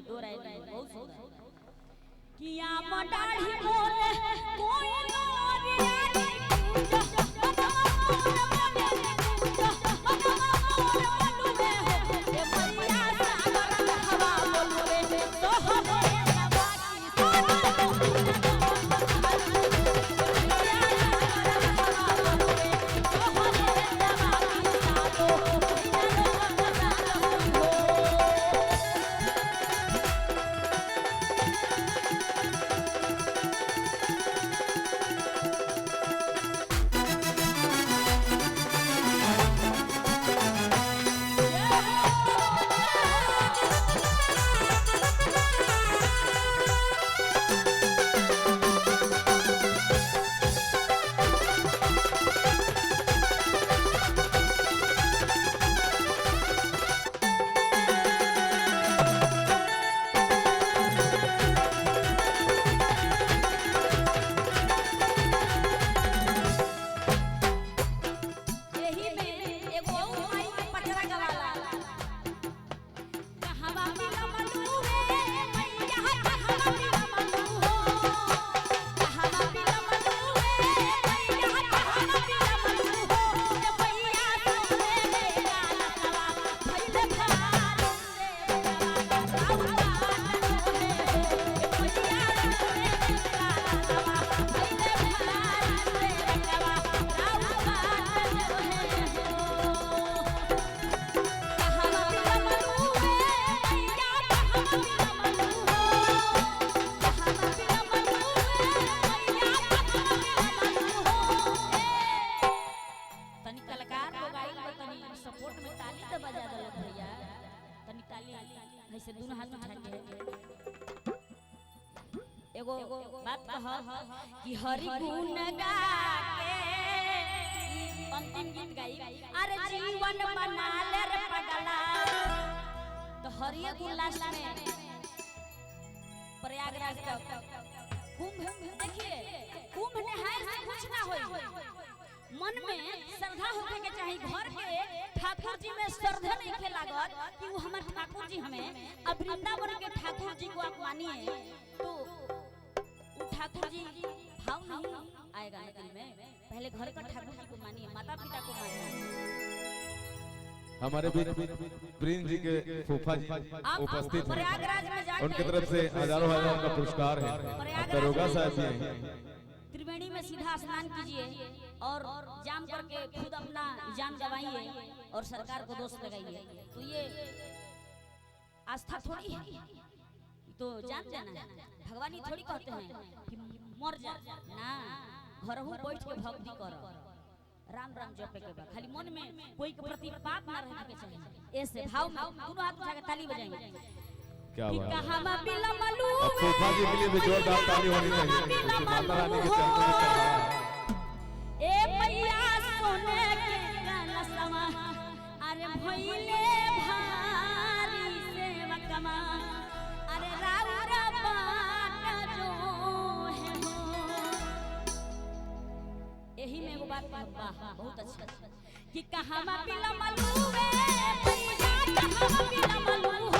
दो राय बहुत सुंदर किया मडाढ़ी मोरे कोई और यारी सपोर्ट में ताली तो बजा दो भैया तनी ताली ऐसे दोनों हाथ उठा के एगो बात कह कि हरि गुण गा के अंतिम गीत गाई अरे जीवन बना ले रे पगला तो हरिये गुण लास्ट में प्रयागराज का कुंभ देखिए कुंभ नहाए से कुछ ना होई मन में श्रद्धा होके के चाहिए घर के ठाकुर जी में श्रद्धा नहीं के लागत कि वो हमारे ठाकुर जी हमें अब वृंदावन के ठाकुर जी को आप मानिए तो वो ठाकुर जी भाव नहीं आएगा दिल में पहले घर का ठाकुर जी को मानिए माता पिता को मानिए हमारे प्रिंस जी के फूफा जी उपस्थित हैं उनकी तरफ से हजारों हजार का पुरस्कार है दरोगा साहब जी त्रिवेणी में सीधा स्नान कीजिए और जाम करके खुद अपना जान गवाइए और सरकार को दोष लगाइए तो ये आस्था थोड़ी है तो जान जाना भगवान ही थोड़ी कहते हैं कि मर जा ना घर हो बैठ के भक्ति करो राम राम जपे के बाद खाली मन में कोई के प्रति पाप ना रहने के चाहिए ऐसे भाव में दोनों हाथ उठा के ताली बजाएंगे क्या बात है कहां बिला मलू फूफा जी के लिए भी जोरदार ताली होनी चाहिए माता रानी के चरण में चढ़ा ए मैया सोने के कलशवा अरे भइले भारी सेवकमा अरे राउरा बाट जो है यही में एगो बात वाह बहुत अच्छा कि कहां बिला मलू ए मैया कहां बिला मलू